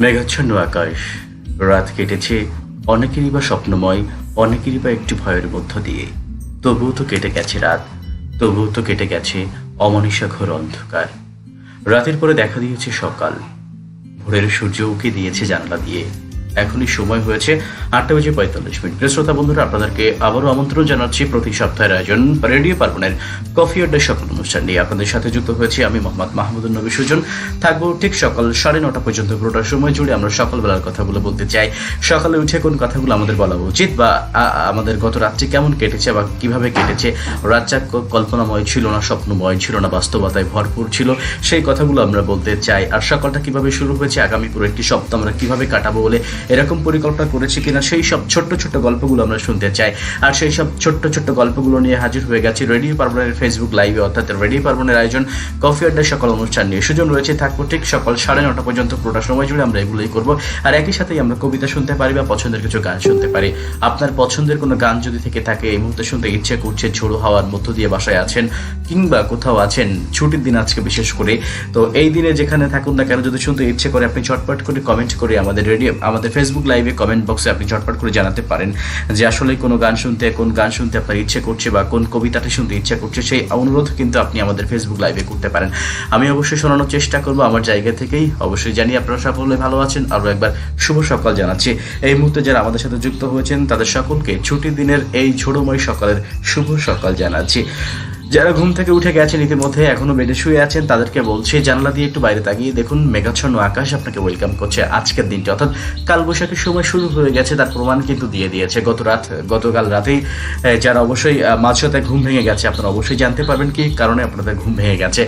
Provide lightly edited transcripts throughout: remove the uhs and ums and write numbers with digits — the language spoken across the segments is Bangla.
মেঘাচ্ছন্ন আকাশ, রাত কেটেছে অনেকেরই বা স্বপ্নময়, অনেকেরই বা একটু ভয়ের মধ্য দিয়ে। তবুও তো কেটে গেছে রাত, তবুও তো কেটে গেছে অমনিশা ঘোর অন্ধকার। রাতের পরে দেখা দিয়েছে সকাল, ভোরের সূর্য উঁকি দিয়েছে জানলা দিয়ে। এখনই সময় হয়েছে 8:45। প্রিয় শ্রোতা বন্ধুরা, আপনাদেরকে আবারও আমন্ত্রণ জানাচ্ছি প্রতি সপ্তাহের আয়োজন রেডিও পার্বণের কফি আড্ডা সকাল অনুষ্ঠান নিয়ে। আপনাদের সাথে যুক্ত হয়েছি আমি মোহাম্মদ মাহমুদুল নবী সুজন। থাকবো ঠিক সকাল 9:30 পর্যন্ত। পুরোটা সময় জুড়ে আমরা সকালবেলার কথাগুলো বলতে চাই। সকালে উঠে কোন কথাগুলো আমাদের বলা উচিত, বা আমাদের গত রাত্রি কেমন কেটেছে বা কিভাবে কেটেছে। রাতটা কল্পনাময় ছিল না, স্বপ্নময় ছিল না, বাস্তবতায় ভরপুর ছিল, সেই কথাগুলো আমরা বলতে চাই। আর সকালটা কিভাবে শুরু হয়েছে, আগামী পুরো একটি সপ্তাহ আমরা কিভাবে কাটাবো বলে এরকম পরিকল্পনা করেছি কিনা, সেই সব ছোট্ট ছোট্ট গল্পগুলো আমরা শুনতে চাই। আর সেই সব ছোট্ট ছোট্ট গল্পগুলো নিয়ে হাজির হয়ে গেছি রেডিও পার্বণের ফেসবুক লাইভে, অর্থাৎ রেডিও পার্বণের আয়োজন কফি আড্ডা সকাল অনুষ্ঠান নিয়ে। সুজন রয়েছে, থাকবো ঠিক সকাল 9:30 পর্যন্ত। পুরোটা সময় জুড়ে আমরা এগুলোই করবো। আর একই সাথেই আমরা কবিতা শুনতে পারি বা পছন্দের কিছু গান শুনতে পারি। আপনার পছন্দের কোনো গান যদি থেকে থাকে, এই মুহূর্তে শুনতে ইচ্ছে করছে, ঝোড়ো হাওয়ার মধ্য দিয়ে বাসায় আছেন কিংবা কোথাও আছেন, ছুটির দিন আজকে বিশেষ করে, তো এই দিনে যেখানে থাকুন না কেন, যদি শুনতে ইচ্ছে করে, আপনি ঝটপট করে কমেন্ট করে আমাদের ফেসবুক লাইভে কমেন্ট বক্সে আপনি ঝটপট করে জানাতে পারেন যে আসলে কোন গান শুনতে আপনার ইচ্ছে করছে বা কোন কবিতাটি শুনতে ইচ্ছে করছে। সেই অনুরোধ কিন্তু আপনি আমাদের ফেসবুক লাইভে করতে পারেন। আমি অবশ্যই শোনানোর চেষ্টা করব আমার জায়গা থেকেই। অবশ্যই জানি আপনারা সকলে ভালো আছেন। আরও একবার শুভ সকাল জানাচ্ছি। এই মুহূর্তে যারা আমাদের সাথে যুক্ত হয়েছেন তাদের সকলকে ছুটির দিনের এই ঝোড়োময় সকালের শুভ সকাল জানাচ্ছি। যারা ঘুম থেকে উঠে গেছেন ইতিমধ্যে, এখনো বেডে শুয়ে আছেন, তাদেরকে বলছি জানালা দিয়ে একটু বাইরে তাকিয়ে দেখুন, মেঘাচ্ছন্ন আকাশ আপনাকে ওয়েলকাম করছে আজকের দিনটি। অর্থাৎ কালবৈশাখীর সময় শুরু হয়ে গেছে, তার প্রমাণ কিন্তু দিয়ে দিয়েছে গতকাল রাতেই। যারা অবশ্যই মাঝরাতে ঘুম ভেঙে গেছে, আপনারা অবশ্যই জানতে পারবেন কি কারণে আপনাদের ঘুম ভেঙে গেছে।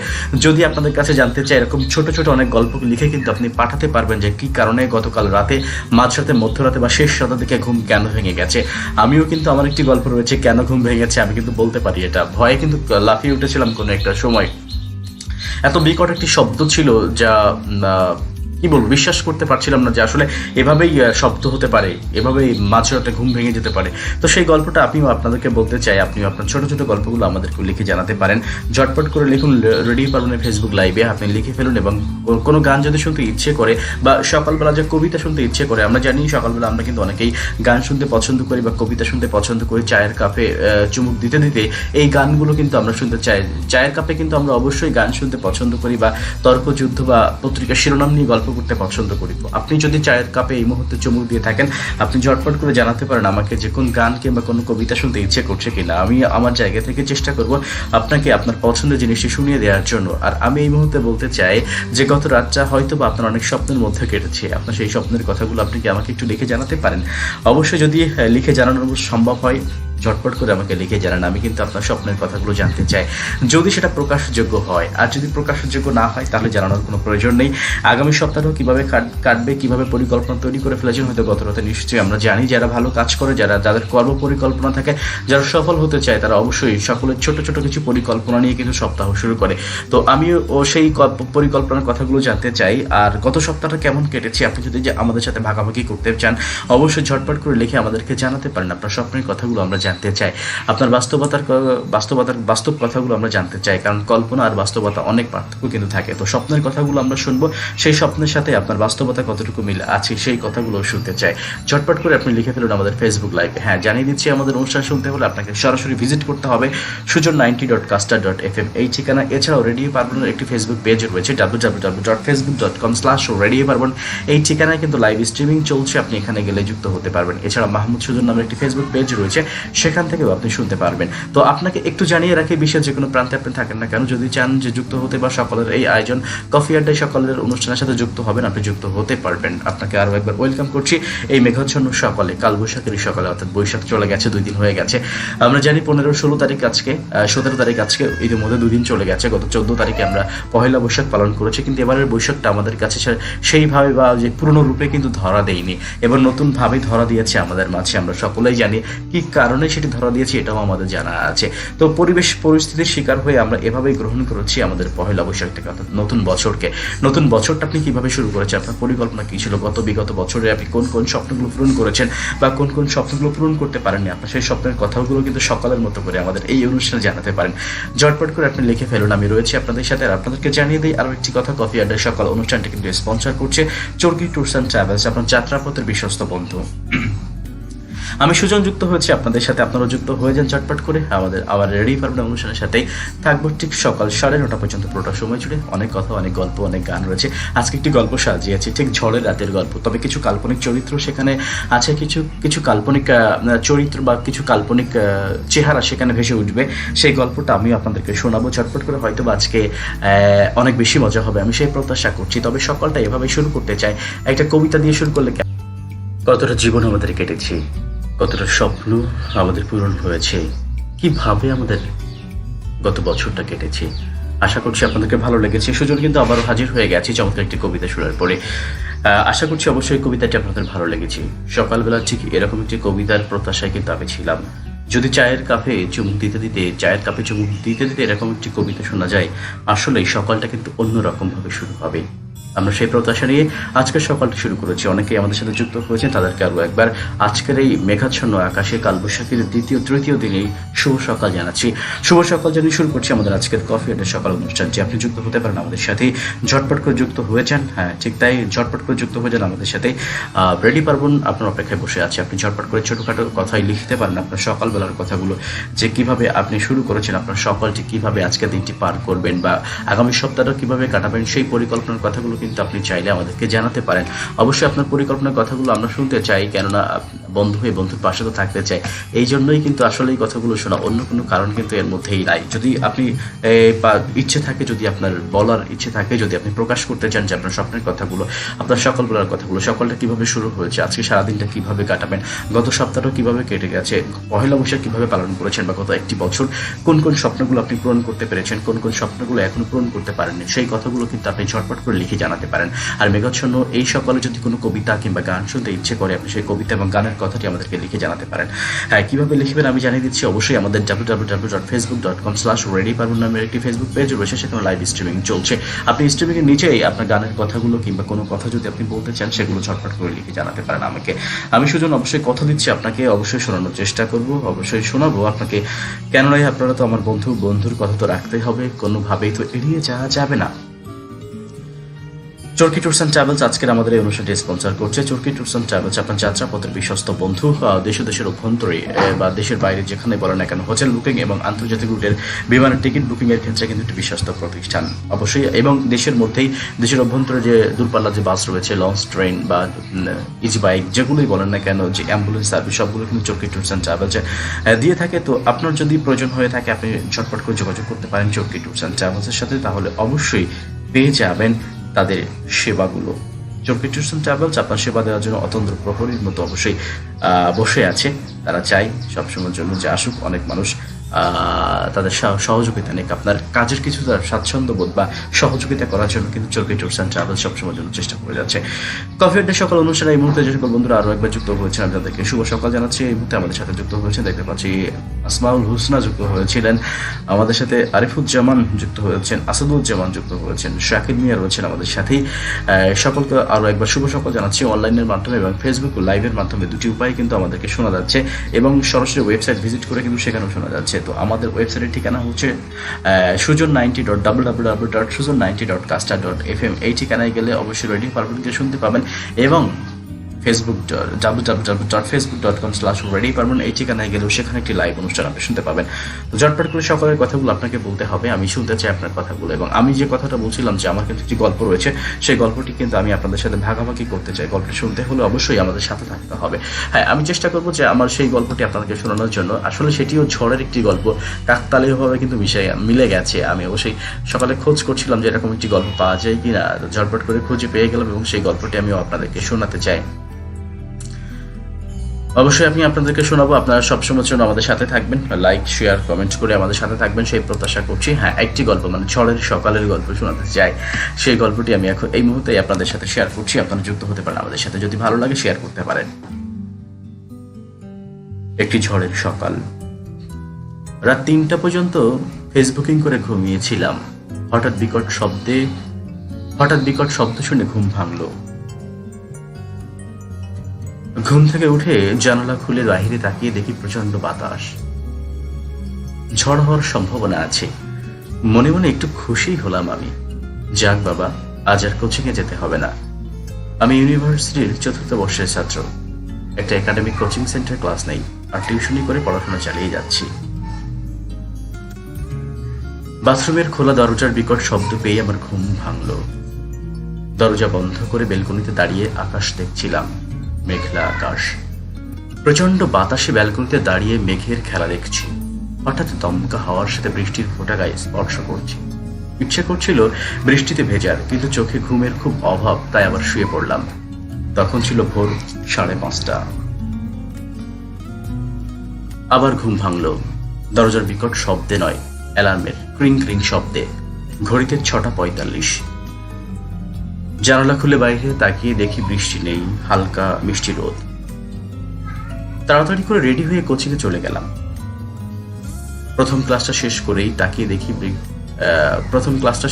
যদি আপনাদের কাছে জানতে চাই, এরকম ছোট ছোট অনেক গল্প লিখে কিন্তু আপনি পাঠাতে পারবেন যে কি কারণে গতকাল রাতে, মাঝরাতে, মধ্যরাতে বা শেষ রাতের দিকে ঘুম কেন ভেঙে গেছে। আমিও কিন্তু আমার একটি গল্প রয়েছে কেন ঘুম ভেঙেছে, আমি কিন্তু বলতে পারি। এটা ভয়ে কিন্তু লাফিয়ে উঠেছিলাম কোনো একটা সময়। এত বিকট একটি শব্দ ছিল যা কি বলবো, বিশ্বাস করতে পারছিলাম না যে আসলে এভাবেই শব্দ হতে পারে, এভাবেই মাঝরাতে ঘুম ভেঙে যেতে পারে। তো সেই গল্পটা আমিও আপনাদেরকে বলতে চাই। আপনিও আপনার ছোট ছোট গল্পগুলো আমাদেরকে লিখে জানাতে পারেন। ঝটপট করে লিখুন রেডিও পার্বণের ফেসবুক লাইভে, আপনি লিখে ফেলুন। এবং কোনো গান যদি শুনতে ইচ্ছে করে বা সকালবেলা যে কবিতা শুনতে ইচ্ছে করে, আমরা জানি সকালবেলা আমরা কিন্তু অনেকেই গান শুনতে পছন্দ করি বা কবিতা শুনতে পছন্দ করি। চায়ের কাপে চুমুক দিতে দিতে এই গানগুলো কিন্তু আমরা শুনতে চাই। চায়ের কাপে কিন্তু আমরা অবশ্যই গান শুনতে পছন্দ করি বা তর্কযুদ্ধ বা পত্রিকার শিরোনাম নিয়ে গল্প করতে পছন্দ করি। তো আপনি যদি চায়ের কাপে এই মুহূর্তে চুমুক দিয়ে থাকেন, আপনি ঝটপট করে জানাতে পারেন আমাকে যে কোন গান কিংবা কোনো কবিতা শুনতে ইচ্ছে করছে কিনা। আমি আমার জায়গা থেকে চেষ্টা করব আপনাকে আপনার পছন্দের জিনিসটি শুনিয়ে দেওয়ার জন্য। আর আমি এই মুহূর্তে বলতে চাই যে গত রাতটা হয়তো বা আপনার অনেক স্বপ্নের মধ্যে কেটেছে। আপনার সেই স্বপ্নের কথাগুলো আপনি কি আমাকে একটু লিখে জানাতে পারেন? অবশ্যই যদি লিখে জানানোর সম্ভব হয়, ঝটপট করে আমাকে লিখে জানান। আমি কিন্তু আপনার স্বপ্নের কথাগুলো জানতে চাই, যদি সেটা প্রকাশযোগ্য হয়। আর যদি প্রকাশযোগ্য না হয় তাহলে জানানোর কোনো প্রয়োজন নেই। আগামী সপ্তাহ কিভাবে কাটবে, কিভাবে পরিকল্পনা তৈরি করে ফেলেছেন হয়তো গত রাতে নিশ্চয়ই আমরা জানি। যারা ভালো কাজ করে, যাদের কর্ম পরিকল্পনা থাকে, যারা সফল হতে চায়, তারা অবশ্যই সকলের ছোট ছোট কিছু পরিকল্পনা নিয়ে কিন্তু সপ্তাহ শুরু করে। তো আমিও সেই পরিকল্পনার কথাগুলো জানতে চাই। আর গত সপ্তাহটা কেমন কেটেছে আপনি যদি আমাদের সাথে ভাগাভাগি করতে চান, অবশ্যই ঝটপট করে লিখে আমাদেরকে জানাতে পারেন। আপনার স্বপ্নের কথাগুলো আমরা জানতে চাই, আপনার বাস্তব কথাগুলো আমরা জানতে চাই। কারণ কল্পনা আর বাস্তবতা অনেক পার্থক্য কিন্তু থাকে। তো স্বপ্নের কথাগুলো আমরা শুনবো, সেই স্বপ্নের সাথে আপনার বাস্তবতা কতটুকু মিল আছে সেই কথাগুলো শুনতে চাই। ঝটপট করে আপনি লিখে ফেলুন আমাদের ফেসবুক লাইভে। হ্যাঁ, জানিয়ে দিচ্ছি আমাদের অনুষ্ঠান শুনতে হলে আপনাকে সরাসরি ভিজিট করতে হবে sujon90.caster.fm এই ঠিকানা। এছাড়াও রেডিও পার্বণের একটি ফেসবুক পেজ রয়েছে www.facebook.com/radioparbon এই ঠিকানায় কিন্তু লাইভ স্ট্রিমিং চলছে। আপনি এখানে গেলে যুক্ত হতে পারবেন। এছাড়া মাহমুদ সুজন নামের একটি ফেসবুক পেজ রয়েছে, সেখান থেকেও আপনি শুনতে পারবেন। তো আপনাকে একটু জানিয়ে রাখি, বিশ্বের যে কোনো প্রান্তে আপনি থাকেন না কেন, যদি চান যে যুক্ত হতে বা সকালের এই আয়োজন কফি আড্ডায় সকালের অনুষ্ঠানের সাথে যুক্ত হবেন, আপনি যুক্ত হতে পারবেন। আপনাকে আরও একবার ওয়েলকাম করছি এই মেঘাচ্ছন্ন সকালে, কালবৈশাখীর সকালে। অর্থাৎ বৈশাখ চলে গেছে, 2 দিন হয়ে গেছে। আমরা জানি 15-16 তারিখ আজকে, 17 তারিখ আজকে, ইতিমধ্যে 2 দিন চলে গেছে। গত 14 তারিখে আমরা পহেলা বৈশাখ পালন করেছি, কিন্তু এবারের বৈশাখটা আমাদের কাছে সেইভাবে বা যে পুরনো রূপে কিন্তু ধরা দেয়নি, এবার নতুনভাবে ধরা দিয়েছে আমাদের মাঝে। আমরা সকলেই জানি কি কারণে কারণে সেটি ধরা দিয়েছি এটাও আমাদের জানা আছে। তো পরিবেশ পরিস্থিতির শিকার হয়ে আমরা এভাবেই গ্রহণ করেছি আমাদের পহেলা বৈশাখ থেকে, অর্থাৎ নতুন বছরকে। নতুন বছরটা আপনি কিভাবে শুরু করেছেন, আপনার পরিকল্পনা কি ছিল, বিগত বছরে আপনি কোন কোন স্বপ্নগুলো পূরণ করেছেন বা কোন কোন স্বপ্নগুলো পূরণ করতে পারেননি, আপনার সেই স্বপ্নের কথাগুলো কিন্তু সকালের মতো করে আমাদের এই অনুষ্ঠানে জানাতে পারেন। ঝটপট করে আপনি লিখে ফেলুন, আমি রয়েছি আপনাদের সাথে। আর আপনাদেরকে জানিয়ে দিই আরও একটি কথা, কফি আড্ডার সকাল অনুষ্ঠানটি কিন্তু স্পন্সর করছে চরকি ট্যুরস অ্যান্ড ট্রাভেলস, আপনার যাত্রাপথের বিশ্বস্ত বন্ধু। আমি সুজন যুক্ত হয়েছি আপনাদের সাথে, আপনারাও যুক্ত হয়ে যান ঝটপট করে। আমাদের আবার রেডি পারবেন অনুষ্ঠানের সাথেই থাকবো ঠিক সকাল 9:30 পর্যন্ত, পুরোটা সময় জুড়ে অনেক কথা, অনেক গল্প, অনেক গান রয়েছে। আজকে একটি গল্প সাজিয়েছি, ঠিক ঝড়ের রাতের গল্প, তবে কিছু কাল্পনিক চরিত্র সেখানে আছে, কিছু কাল্পনিক চরিত্র বা কিছু কাল্পনিক চেহারা সেখানে ভেসে উঠবে। সেই গল্পটা আমিও আপনাদেরকে শোনাবো ঝটপট করে, হয়তো আজকে অনেক বেশি মজা হবে, আমি সেই প্রত্যাশা করছি। তবে সকালটা এভাবে শুরু করতে চাই, একটা কবিতা দিয়ে শুরু করলে। কতটা জীবন আমাদের কেটেছে, কতটা স্বপ্ন আমাদের পূরণ হয়েছে, কিভাবে আমাদের গত বছরটা কেটেছে। আশা করছি আপনাদেরকে ভালো লেগেছে। সুজন কিন্তু আবারও হাজির হয়ে গেছে চমৎকার একটি কবিতা শোনার পরে। আশা করছি অবশ্যই কবিতাটি আপনাদের ভালো লেগেছে। সকালবেলা ঠিক এরকম একটি কবিতার প্রত্যাশায় কিন্তু আমি ছিলাম। যদি চায়ের কাপে চুমুক দিতে দিতে এরকম একটি কবিতা শোনা যায়, আসলেই সকালটা কিন্তু অন্যরকমভাবে শুরু হবে। আমরা সেই প্রত্যাশা নিয়ে আজকের সকালটি শুরু করেছি। অনেকেই আমাদের সাথে যুক্ত হয়েছেন, তাদেরকে আরও একবার আজকের এই মেঘাচ্ছন্ন আকাশে কালবৈশাখীর তৃতীয় দিনেই শুভ সকাল জানাচ্ছি। শুভ সকাল জানিয়ে শুরু করছি আমাদের আজকের কফি আড্ডার সকাল অনুষ্ঠানটি। আপনি যুক্ত হতে পারেন আমাদের সাথে, ঝটপট করে যুক্ত হয়ে যান। হ্যাঁ ঠিক তাই, ঝটপট করে যুক্ত হয়ে যান আমাদের সাথে। রেডি পারবেন আপনার অপেক্ষায় বসে আছে। আপনি ঝটপট করে ছোটোখাটো কথাই লিখতে পারেন আপনার সকালবেলার কথাগুলো, যে কিভাবে আপনি শুরু করেছেন আপনার সকালটি, কিভাবে আজকের দিনটি পার করবেন বা আগামী সপ্তাহটা কিভাবে কাটাবেন, সেই পরিকল্পনার কথাগুলো কিন্তু আপনি চাইলে আমাদেরকে জানাতে পারেন। অবশ্যই আপনার পরিকল্পনার কথাগুলো আমরা শুনতে চাই, কেননা বন্ধু হয়ে বন্ধুর পাশে তো থাকতে চাই। এই জন্যই কিন্তু আসলে এই কথাগুলো শোনা, অন্য কোনো কারণ কিন্তু এর মধ্যেই নাই। যদি আপনি ইচ্ছে থাকে, যদি আপনার বলার ইচ্ছে থাকে, যদি আপনি প্রকাশ করতে চান যে আপনার স্বপ্নের কথাগুলো, আপনার সকালবেলার কথাগুলো, সকালটা কিভাবে শুরু হয়েছে, আজকে সারাদিনটা কিভাবে কাটাবেন, গত সপ্তাহটা কিভাবে কেটে গেছে, পহেলা বৈশাখ কিভাবে পালন করেছেন, বা গত একটি বছর কোন কোন স্বপ্নগুলো আপনি পূরণ করতে পেরেছেন, কোন কোন স্বপ্নগুলো এখনো পূরণ করতে পারেননি, সেই কথাগুলো কিন্তু আপনি ঝটপট করে লিখে জানাতে পারেন। আর মেঘাচ্ছন্ন এই সকালে যদি কোনো কবিতা কিংবা গান শুনতে ইচ্ছে করে, আপনি সেই কবিতা এবং গানের কথাটি আমাদেরকে লিখে জানাতে পারেন। হ্যাঁ, কীভাবে লিখবেন আমি জানিয়ে দিচ্ছি। অবশ্যই আমাদের www.facebook.com/readyparvon নামের একটি ফেসবুক পেজ রয়েছে, সেখানে লাইভ স্ট্রিমিং চলছে। আপনি স্ট্রিমিংয়ের নিচেই আপনার গানের কথাগুলো কিংবা কোনো কথা যদি আপনি বলতে চান, সেগুলো ঝটপট করে লিখে জানাতে পারেন আমাকে। আমি সুজন অবশ্যই কথা দিচ্ছি আপনাকে, অবশ্যই শোনানোর চেষ্টা করব, অবশ্যই শোনাবো আপনাকে। কেননা আপনারা তো আমার বন্ধুর কথা তো রাখতেই হবে, কোনোভাবেই তো এড়িয়ে যাওয়া যাবে না। চরকি ট্যুরস অ্যান্ড ট্রাভেলস আজকের আমাদের এই অনুষ্ঠানটি স্পন্সর করছে। চরকি ট্যুরস অ্যান্ড ট্রাভেলস আপনার যাত্রাপথের বিশ্বস্ত বন্ধু। দেশের অভ্যন্তরে বা দেশের বাইরে যেখানে বলেন না কেন, হোটেল বুকিং এবং আন্তর্জাতিক রুটের বিমানের টিকিট বুকিংয়ের ক্ষেত্রে কিন্তু একটি বিশ্বস্ত প্রতিষ্ঠান অবশ্যই। এবং দেশের মধ্যেই, দেশের অভ্যন্তরে যে দূরপাল্লা যে বাস রয়েছে, লঞ্চ, ট্রেন বা ইজি বাইক, যেগুলোই বলেন না কেন, যে অ্যাম্বুলেন্স সার্ভিস, সবগুলো কিন্তু চরকি ট্যুরস অ্যান্ড ট্রাভেলস দিয়ে থাকে। তো আপনার যদি প্রয়োজন হয়ে থাকে, আপনি ঝটপট করে যোগাযোগ করতে পারেন চরকি ট্যুরস অ্যান্ড ট্রাভেলসের সাথে, তাহলে অবশ্যই পেয়ে যাবেন তাদের সেবাগুলো। চরকি ট্যুরস অ্যান্ড ট্রাভেলস আপনার সেবা দেওয়ার জন্য অতন্দ্র প্রহরীর মতো অবশ্যই বসে আছে। তারা চাই সবসময়ের জন্য যে আসুক অনেক মানুষ, তাদের সহযোগিতা নিক, আপনার কাজের কিছুটা স্বাচ্ছন্দ্যবোধ বা সহযোগিতা করার জন্য কিন্তু চরকি ট্যুরস অ্যান্ড ট্রাভেলস সবসময়ের জন্য চেষ্টা করে যাচ্ছে। কফি আড্ডা সকাল অনুষ্ঠানে এই মুহূর্তে যে সকল বন্ধুরা আরও একবার যুক্ত হয়েছেন, আমি তাদেরকে শুভ সকাল জানাচ্ছি। এই মুহূর্তে আমাদের সাথে যুক্ত হয়েছেন, দেখতে পাচ্ছি আসমাউল হুসনা যুক্ত হয়েছিলেন আমাদের সাথে, আরিফুজ্জামান যুক্ত হয়েছেন, আসাদুজ্জামান যুক্ত হয়েছেন, শাকিব মিয়া রয়েছেন আমাদের সাথেই। সকলকে আরও একবার শুভ সকাল জানাচ্ছি। অনলাইনের মাধ্যমে এবং ফেসবুক লাইভের মাধ্যমে দুটি উপায়ে কিন্তু আমাদেরকে শোনা যাচ্ছে, এবং সরাসরি ওয়েবসাইট ভিজিট করে কিন্তু সেখানেও শোনা যাচ্ছে। তো আমাদের ওয়েবসাইটের ঠিকানা হচ্ছে sujon90.www.sujon90.caster.fm। এই ঠিকানায় গেলে অবশ্যই রেডি পারবেনকে শুনতে পাবেন, এবং ফেসবুক www.facebook.com/readyparvon এই ঠিকানায় গেলেও সেখানে একটি লাইভ অনুষ্ঠান আপনি শুনতে পাবেন। তো ঝটপট করে সকলের কথাগুলো আপনাকে বলতে হবে, আমি শুনতে চাই আপনার কথাগুলো। এবং আমি যে কথাটা বলছিলাম যে আমার কিন্তু একটি গল্প রয়েছে, সেই গল্পটি কিন্তু আমি আপনাদের সাথে ভাগাভাগি করতে চাই। গল্পটি শুনতে হলে অবশ্যই আমাদের সাথে থাকতে হবে। হ্যাঁ, আমি চেষ্টা করবো যে আমার সেই গল্পটি আপনাদেরকে শোনানোর জন্য। আসলে সেটিও ঝড়ের একটি গল্প, কাকতালীয়ভাবে কিন্তু মিলে গেছে। আমি অবশ্যই সকালে খোঁজ করছিলাম যে এরকম একটি গল্প পাওয়া যায় কিনা, ঝটপট করে খুঁজে পেয়ে গেলাম, এবং সেই গল্পটি আমিও আপনাদেরকে শোনাতে চাই। অবশ্যই আমি আপনাদেরকে শোনাবো, আপনারা সবসময়ের জন্য আমাদের সাথে থাকবেন, লাইক শেয়ার কমেন্ট করে আমাদের সাথে থাকবেন, সেই প্রত্যাশা করছি। হ্যাঁ, একটি গল্প, মানে ঝড়ের সকালের গল্প শোনাতে চাই, সেই গল্পটি আমি এখন এই মুহূর্তেই আপনাদের সাথে শেয়ার করছি। আপনারা যুক্ত হতে পারেন আমাদের সাথে, যদি ভালো লাগে শেয়ার করতে পারেন। একটি ঝড়ের সকাল। রাত ৩টা পর্যন্ত ফেসবুকিং করে ঘুমিয়েছিলাম। হঠাৎ বিকট শব্দ শুনে ঘুম ভাঙল। ঘুম থেকে উঠে জানালা খুলে বাইরে তাকিয়ে দেখি প্রচন্ড বাতাস। ঝড় হওয়ার সম্ভাবনা আছে। মনে মনে একটু খুশি হলাম আমি। যাক বাবা, আজ আর কোচিং এ যেতে হবে না। আমি ইউনিভার্সিটির ৪র্থ বর্ষের ছাত্র। একটা একাডেমিক কোচিং সেন্টার ক্লাস নেই, আর টিউশনি করে পড়াশোনা চালিয়ে যাচ্ছি। বাথরুমের খোলা দরজার বিকট শব্দ পেয়ে আমার ঘুম ভাঙল। দরজা বন্ধ করে বেলকনিতে দাঁড়িয়ে আকাশ দেখছিলাম। মেঘলা আকাশ, প্রচন্ড বাতাসে ব্যালকনিতে দাঁড়িয়ে মেঘের খেলা দেখছি। হঠাৎ দমকা হাওয়ার সাথে বৃষ্টির ফোঁটা গায়ে স্পর্শ করছে। ইচ্ছে করছিল বৃষ্টিতে ভেজার, কিন্তু চোখে ঘুমের খুব অভাব, তাই আবার শুয়ে পড়লাম। তখন ছিল ভোর 5:30। আবার ঘুম ভাঙল। দরজার বিকট শব্দে নয়, অ্যালার্মের ক্রিং ক্রিং শব্দে। ঘড়িতে 6:45। জানালা খুলে বাইরে তাকিয়ে দেখি বৃষ্টি নেই, হালকা মিষ্টি রোদ। তাড়াতাড়ি করে রেডি হয়ে কোচিংয়ে চলে গেলাম। প্রথম ক্লাসটা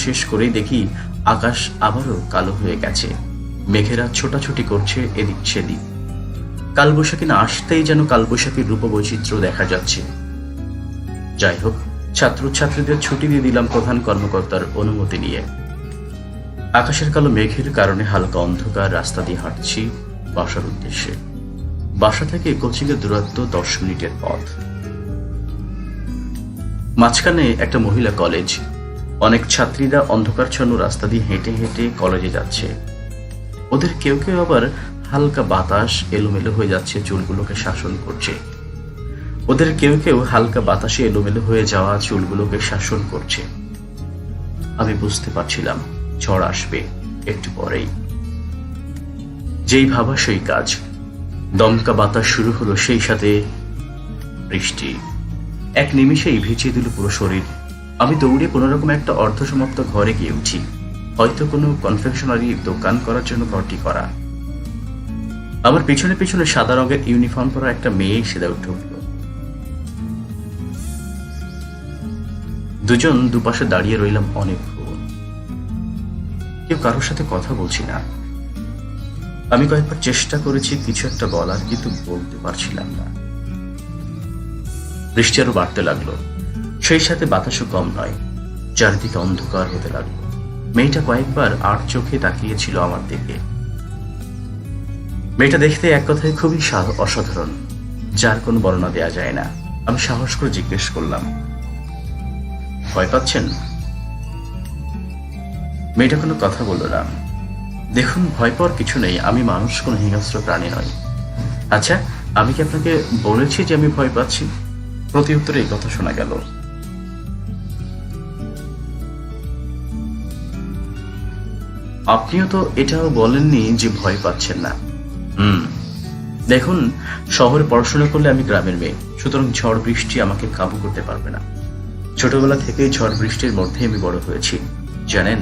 শেষ করেই দেখি আকাশ আবারও কালো হয়ে গেছে। মেঘেরা ছোটাছুটি করছে এদিক সেদিক। কালবৈশাখী না আসতেই যেন কালবৈশাখীর রূপবৈচিত্র্য দেখা যাচ্ছে। যাই হোক, ছাত্রছাত্রীদের ছুটি দিয়ে দিলাম প্রধান কর্মকর্তার অনুমতি নিয়ে। আকাশের কালো মেঘের কারণে হালকা অন্ধকার রাস্তা দিয়ে হাঁটছি বাসার উদ্দেশ্যে। বাসা থেকে কোচিংয়ের দূরত্ব 10 মিনিটের পথ। মাঝখানে একটা মহিলা কলেজ। অনেক ছাত্রীরা অন্ধকারচ্ছন্ন রাস্তা দিয়ে হেঁটে হেঁটে কলেজে যাচ্ছে। ওদের কেউ কেউ আবার হালকা বাতাস এলোমেলো হয়ে যাচ্ছে চুলগুলোকে শাসন করছে। আমি বুঝতে পারছিলাম ঝড় আসবে একটু পরেই। যেই ভাবা সেই কাজ। দমকা বাতাস শুরু হলো, সেই সাথে বৃষ্টি। এক নিমিষেই ভিজিয়ে দিল পুরো শরীর। আমি দৌড়ে কোনোরকম একটা অর্ধসমাপ্ত ঘরে গিয়ে উঠি। হয়তো কোনো কনফেকশনারি দোকান করার জন্য ঘরটি করা। আমার পিছনে পিছনে সাদা রঙের ইউনিফর্ম পরা একটা মেয়ে সেদা উঠে উঠল। দুজন দুপাশে দাঁড়িয়ে রইলাম অনেকক্ষণ। কেউ কারোর সাথে কথা বলছি না। আমি কয়েকবার চেষ্টা করেছি কিছু একটা বলার, কিন্তু বলতে পারছিলাম না। বৃষ্টি আরো বাড়তে লাগলো, সেই সাথে বাতাসও কম নয়। চারিদিকে অন্ধকার হতে লাগলো। মেয়েটা কয়েকবার আর চোখে তাকিয়েছিল আমার দিকে। মেয়েটা দেখতে এক কথায় খুবই অসাধারণ, যার কোনো বর্ণনা দেয়া যায় না। আমি সাহস করে জিজ্ঞেস করলাম, ভয় পাচ্ছেন? মেয়েটা কোনো কথা বলল না। দেখুন, ভয় পাওয়ার কিছু নেই। আমি মানুষ, কোনো হিংস্র প্রাণী নয়। আচ্ছা, আমি কি আপনাকে বলেছি যে আমি ভয় পাচ্ছি? প্রতি উত্তরে এই কথা শোনা গেল। আপনিও তো এটাও বলেননি যে ভয় পাচ্ছেন না। দেখুন, শহরে পড়াশোনা করলে আমি গ্রামের মেয়ে, সুতরাং ঝড় বৃষ্টি আমাকে কাবু করতে পারবে না। ছোটবেলা থেকেই ঝড় বৃষ্টির মধ্যে আমি বড় হয়েছি। জানেন,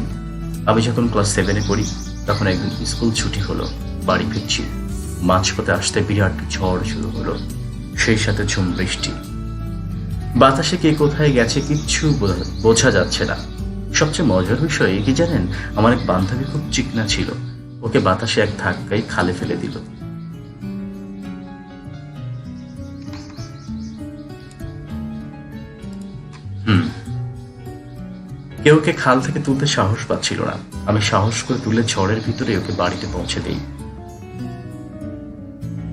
আমি যখন ক্লাস 7-এ পড়ি, তখন একদিন স্কুল ছুটি হলো। বাড়ি ফিরছি, মাঝপথে আসতে বিরাট ঝড় শুরু হলো, সেই সাথে ঝুম বৃষ্টি। বাতাসে কে কোথায় গেছে কিচ্ছু বোঝা যাচ্ছে না। সবচেয়ে মজার বিষয় কি জানেন, আমার এক বান্ধবী খুব চিকনা ছিল। ওকে বাতাসে এক ধাক্কায় খালে ফেলে দিল। কেউ ওকে খাল থেকে তুলতে সাহস পাচ্ছিল না। আমি সাহস করে তুলে ঝড়ের ভিতরে ওকে বাড়িতে পৌঁছে দেই।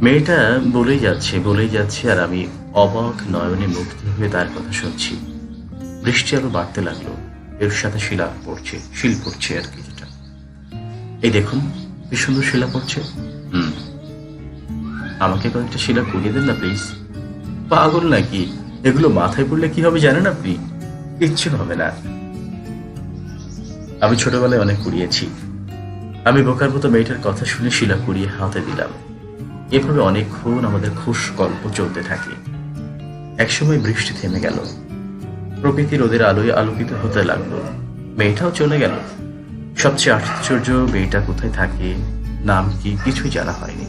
মেয়েটা বলেই যাচ্ছে, আর আমি অবাক নয়নে মুগ্ধ হয়ে তার কথা শুনছি। বৃষ্টি আরো বাড়তে লাগলো, এর সাথে শিল পড়ছে আর কি। যেটা এই দেখুন, কি সুন্দর শিলা পড়ছে। আমাকে কয়েকটা শিলা কুড়িয়ে দেন না প্লিজ। পাগল নাকি? এগুলো মাথায় পড়লে কি হবে জানেন আপনি? কিচ্ছু হবে না। আমি ছোটবেলায় অনেক কুড়িয়েছি। আমি বোকার মতো মেয়েটার কথা শুনে শিলা কুড়িয়ে হাতে দিলাম। এভাবে অনেকক্ষণ আমাদের খুশ গল্প চলতে থাকে। একসময় বৃষ্টি থেমে গেল। প্রকৃতি রোদের আলোয় আলোকিত হতে লাগলো। মেয়েটাও চলে গেল। সবচেয়ে আশ্চর্য, মেয়েটা কোথায় থাকে, নাম কি, কিছুই জানা হয়নি।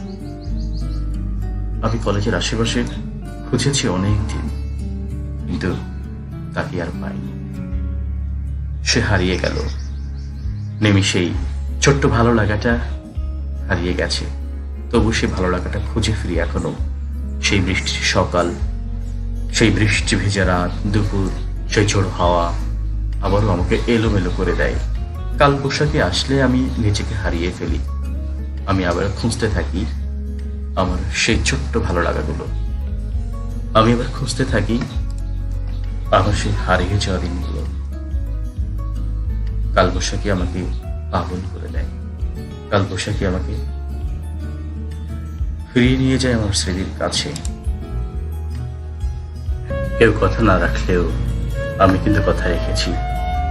আমি কলেজের আশেপাশে খুঁজেছি অনেক দিন, কিন্তু তাকে আর পাইনি। সে হারিয়ে গেল, নিমিষেই ছোট্ট ভালো লাগাটা হারিয়ে গেছে। তবু সে ভালো লাগাটা খুঁজে ফিরি এখনো। সেই বৃষ্টির সকাল, সেই বৃষ্টি ভেজা রাত, দুপুর, সেই ঝোড়ো হাওয়া আবারও আমাকে এলোমেলো করে দেয়। কাল বৈশাখী আসলে আমি নিজেকে হারিয়ে ফেলি। আমি আবার খুঁজতে থাকি আমার সেই ছোট্ট ভালো লাগাগুলো। আমি আবার খুঁজতে থাকি আমার সেই হারিয়ে যাওয়া দিনগুলো। কাল বৈশাখী আমাকে পাগল করে দেয়। কাল বৈশাখী আমাকে ফিরিয়ে নিয়ে যায় আমার স্মৃতির কাছে। কেউ কথা না রাখলেও আমি কিন্তু কথা রেখেছি।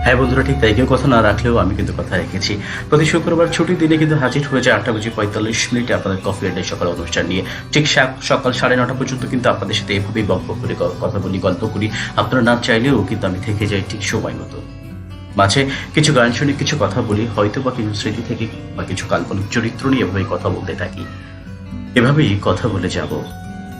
হ্যাঁ বন্ধুরা, ঠিক তাই, কেউ কথা না রাখলেও আমি কিন্তু কথা রেখেছি। প্রতি শুক্রবার ছুটির দিনে কিন্তু হাজির হয়ে যায় 8:45 আপনাদের কফি আড্ডায় সকাল অনুষ্ঠান নিয়ে। ঠিক সকাল 9:30 পর্যন্ত কিন্তু আপনাদের সাথে এভাবেই গল্প করে কথা বলি, গল্প করি। আপনারা না চাইলেও কিন্তু আমি থেকে যাই ঠিক সময় মতো। মাঝে কিছু গান শুনে কিছু কথা বলি, হয়তো বা কিছু স্মৃতি থেকে বা কিছু কাল্পনিক চরিত্র নিয়ে এভাবেই কথা বলতে থাকি। এভাবেই কথা বলে যাব।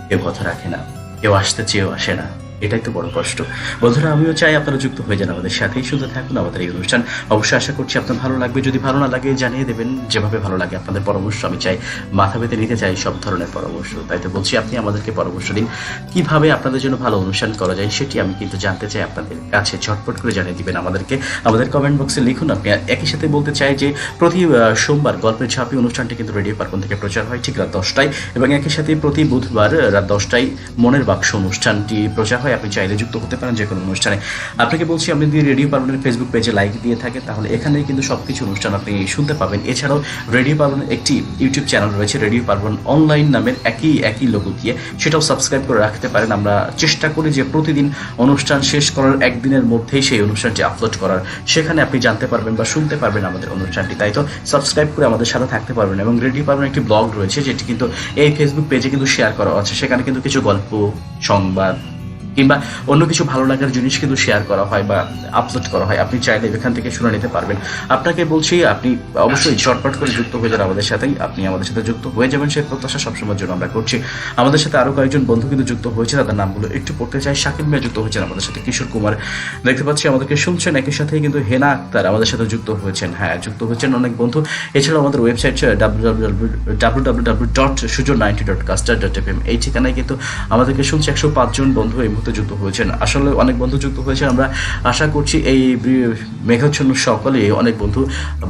কেউ কথা রাখে না, কেউ আসতে চেয়েও আসে না। এটাই তো বড় কষ্ট। বন্ধুরা, আমিও চাই আপনারা যুক্ত হয়ে যান আমাদের সাথেই, শুনতে থাকুন আমাদের এই অনুষ্ঠান। অবশ্যই আশা করছি আপনার ভালো লাগবে। যদি ভালো না লাগে জানিয়ে দেবেন, যেভাবে ভালো লাগে আপনাদের পরামর্শ আমি চাই, মাথা পেতে নিতে চাই সব ধরনের পরামর্শ। তাই তো বলছি, আপনি আমাদেরকে পরামর্শ দিন কিভাবে আপনাদের জন্য ভালো অনুষ্ঠান করা যায়, সেটি আমি কিন্তু জানতে চাই আপনাদের কাছে। ঝটপট করে জানিয়ে দিবেন আমাদেরকে, আমাদের কমেন্ট বক্সে লিখুন। আপনি একই সাথে বলতে চাই যে প্রতি সোমবার গল্পের ঝাঁপি অনুষ্ঠানটি কিন্তু রেডিও পার্বণ থেকে প্রচার হয় ঠিক রাত 10টায়, এবং একই সাথে প্রতি বুধবার রাত 10টায় মনের বাক্স অনুষ্ঠানটি প্রচার হয়। আপনি চাইলে যুক্ত হতে পারেন যে কোনো অনুষ্ঠানে। আপনাকে বলছি, আপনি যদি রেডিও পার্বণের ফেসবুক পেজে লাইক দিয়ে থাকে তাহলে এখানেই কিন্তু সবকিছু অনুষ্ঠান আপনি শুনতে পাবেন। এছাড়াও রেডিও পার্বণের একটি ইউটিউব চ্যানেল রয়েছে, রেডিও পার্বণ অনলাইন নামের, একই লোগো দিয়ে, সেটাও সাবস্ক্রাইব করে রাখতে পারেন। আমরা চেষ্টা করি যে প্রতিদিন অনুষ্ঠান শেষ করার একদিনের মধ্যেই সেই অনুষ্ঠানটি আপলোড করার। সেখানে আপনি জানতে পারবেন বা শুনতে পারবেন আমাদের অনুষ্ঠানটি। তাই তো সাবস্ক্রাইব করে আমাদের সাথে থাকতে পারবেন। এবং রেডিও পার্বণ একটি ব্লগ রয়েছে, যেটি কিন্তু এই ফেসবুক পেজে কিন্তু শেয়ার করা আছে। সেখানে কিন্তু কিছু গল্প, সংবাদ কিংবা অন্য কিছু ভালো লাগার জিনিস কিন্তু শেয়ার করা হয় বা আপলোড করা হয়। আপনি চাইলে এখান থেকে শুনে নিতে পারবেন। আপনাকে বলছি, আপনি অবশ্যই চটপট করে যুক্ত হয়ে যান আমাদের সাথেই। আপনি আমাদের সাথে যুক্ত হয়ে যাবেন সেই প্রত্যাশা সবসময়ের জন্য আমরা করছি। আমাদের সাথে আরো কয়েকজন বন্ধু কিন্তু যুক্ত হয়েছে, তাদের নামগুলো একটু পড়তে চাই। শাকিল মিয়া যুক্ত হয়েছেন আমাদের সাথে, কিশোর কুমার দেখতে পাচ্ছি আমাদেরকে শুনছেন। একই সাথে কিন্তু হেনা আক্তার আমাদের সাথে যুক্ত হয়েছেন। হ্যাঁ, যুক্ত হয়েছেন অনেক বন্ধু। এছাড়াও আমাদের ওয়েবসাইট www.sujo90.caster.fm, এই ঠিকানায় কিন্তু আমাদেরকে শুনছে 105 জন বন্ধু এই মুহূর্তে যুক্ত হয়েছেন। আসলে অনেক বন্ধু যুক্ত হয়েছে। আমরা আশা করছি এই মেঘাচ্ছন্ন সকালে অনেক বন্ধু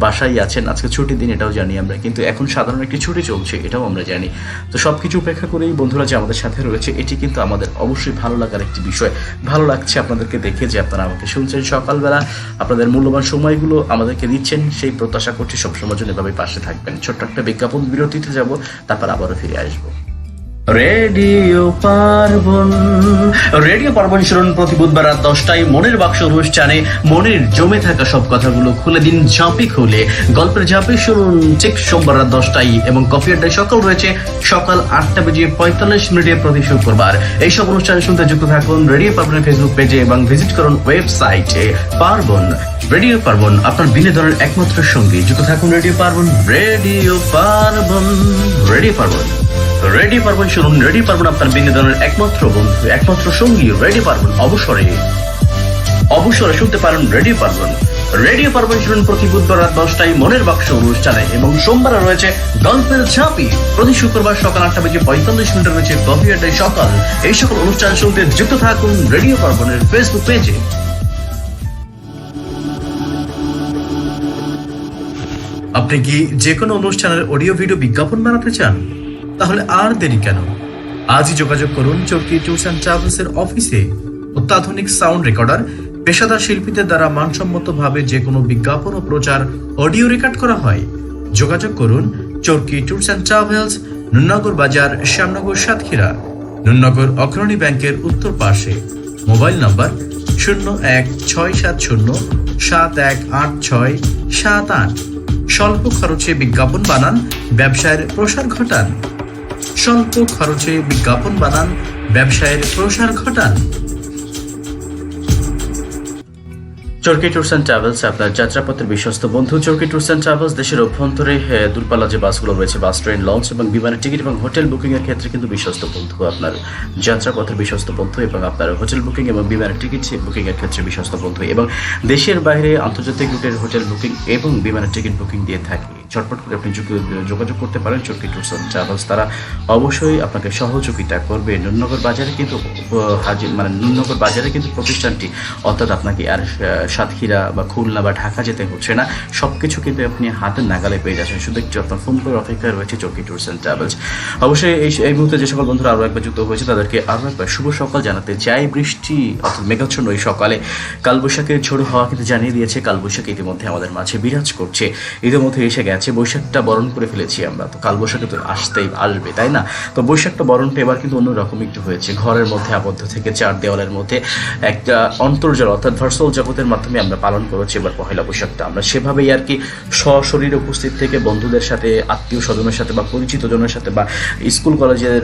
বাসায় আছেন। আজকে ছুটির দিন, এটাও জানি আমরা, কিন্তু এখন সাধারণ একটি ছুটি চলছে, এটাও আমরা জানি। তো সবকিছু উপেক্ষা করেই বন্ধুরা যে আমাদের সাথে রয়েছে, এটি কিন্তু আমাদের অবশ্যই ভালো লাগার একটি বিষয়। ভালো লাগছে আপনাদেরকে দেখে যে আপনারা আমাকে শুনছেন সকালবেলা, আপনাদের মূল্যবান সময়গুলো আমাদেরকে দিচ্ছেন, সেই প্রত্যাশা করছি সবসময়ের জন্য এভাবে পাশে থাকবেন। ছোট্ট একটা বিজ্ঞাপন বিরতিতে যাব, তারপর আবারও ফিরে আসবো। রেডিও পার্বণ শুনুন প্রতি বুধবার রাত 10টায় মনের বাক্স অনুষ্ঠানে। মনের জমে থাকা সব কথাগুলো খুলে দিন ঝাঁপি খুলে। গল্পের ঝাঁপি শুনুন ঠিক সোমবার রাত 10টায়, এবং কফি আড্ডায় সকাল রয়েছে সকাল 8:45 প্রতি শুক্রবার। এইসব অনুষ্ঠান শুনতে যুক্ত থাকুন রেডিও পার্বণের ফেসবুক পেজে এবং ভিজিট করুন ওয়েবসাইটে পার্বণ। রেডিও পার্বণ আপনার বিনোদনের একমাত্র সঙ্গী। যুক্ত থাকুন রেডিও পার্বণ। রেডিও পার্বণ শুনুন। রেডিও পার্বণ আপনার বিনোদনের একমাত্র বন্ধু, একমাত্র সঙ্গী। রেডিও পার্বণ অবসরে শুনতে পারেন রেডিও পার্বণ শুনুন প্রতি বুধবার রাত 10টায় মনের বাক্স অনুষ্ঠানে, এবং সোমবার রয়েছে গল্পের ঝাঁপি। প্রতি শুক্রবার সকাল 8:45 রয়েছে কফি আড্ডায় সকাল। এই সকল অনুষ্ঠান শুনতে যুক্ত থাকুন রেডিও পার্বণের ফেসবুক পেজে। আপনি কি যে কোনো অনুষ্ঠানের অডিও ভিডিও বিজ্ঞাপন বানাতে চান? তাহলে আর দেরি কেন? আজই যোগাযোগ করুন চরকি ট্যুরস অ্যান্ড ট্রাভেলসের অফিসে। অত্যাধুনিক সাউন্ড রেকর্ডার, পেশাদার শিল্পীদের দ্বারা মানসম্মতভাবে যে কোনো বিজ্ঞাপন ও প্রচার অডিও রেকর্ড করা হয়। যোগাযোগ করুন চরকি ট্যুরস অ্যান্ড ট্রাভেলস, নুননগর বাজার, শ্যামনগর, সাতক্ষীরা। নুননগর অগ্রণী ব্যাংকের উত্তর পাশে। মোবাইল নাম্বার 0167071867 স্বল্প খরচে বিজ্ঞাপন বানান, ব্যবসায়ের প্রসার ঘটান। চরকি ট্যুরস অ্যান্ড ট্রাভেলস আপনার যাত্রাপথের বিশ্বস্ত বন্ধু। চরকি ট্যুরস অ্যান্ড ট্রাভেলস দেশের অভ্যন্তরে দূরপাল্লা যে বাসগুলো রয়েছে, বাস, ট্রেন, লঞ্চ এবং বিমানের টিকিট এবং হোটেল বুকিংয়ের ক্ষেত্রে কিন্তু বিশ্বস্ত বন্ধু, আপনার যাত্রাপথের বিশ্বস্ত বন্ধু এবং আপনার হোটেল বুকিং এবং বিমানের টিকিট বুকিংয়ের ক্ষেত্রে বিশ্বস্ত বন্ধু এবং দেশের বাইরে আন্তর্জাতিক রুটের হোটেল বুকিং এবং বিমানের টিকিট বুকিং দিয়ে থাকে। ঝটপট করে আপনি যোগাযোগ করতে পারেন চরকি ট্যুরস অ্যান্ড ট্রাভেলস। তারা অবশ্যই আপনাকে সহযোগিতা করবে। নুননগর বাজারে কিন্তু নুননগর বাজারে কিন্তু প্রতিষ্ঠানটি, অর্থাৎ আপনাকে আর সাতক্ষীরা বা খুলনা বা ঢাকা যেতে হচ্ছে না, সব কিছু কিন্তু আপনি হাতের নাগালে পেয়ে যাচ্ছেন। শুধু একটু আপনার ফোন করে অপেক্ষায় রয়েছে চরকি ট্যুরস অ্যান্ড ট্রাভেলস। অবশ্যই এই মুহূর্তে যে সকল বন্ধুরা আরও একবার যুক্ত হয়েছে তাদেরকে আরও একবার শুভ সকাল জানাতে চাই। বৃষ্টি অর্থাৎ মেঘাচ্ছন্ন এই সকালে কালবৈশাখের ঝোড়ো হাওয়া কিন্তু জানিয়ে দিয়েছে কালবৈশাখ ইতিমধ্যে আমাদের মাঝে বিরাজ করছে, ইতিমধ্যে এসে গেছে। বৈশাখটা বরণ করে ফেলেছি আমরা, তো কালবৈশাখে তো আসবে, তাই না? তো বৈশাখটা বরণটা এবার কিন্তু অন্যরকম একটু হয়েছে। ঘরের মধ্যে আবদ্ধ থেকে চার দেওয়ালের মধ্যে একটা অন্তর্জাল অর্থাৎ ভার্চুয়াল জগতের মাধ্যমে আমরা পালন করেছি এবার পহেলা বৈশাখটা। আমরা সেভাবেই আর কি সশরীরে উপস্থিত থেকে বন্ধুদের সাথে, আত্মীয় স্বজনের সাথে বা পরিচিত জনের সাথে বা স্কুল কলেজের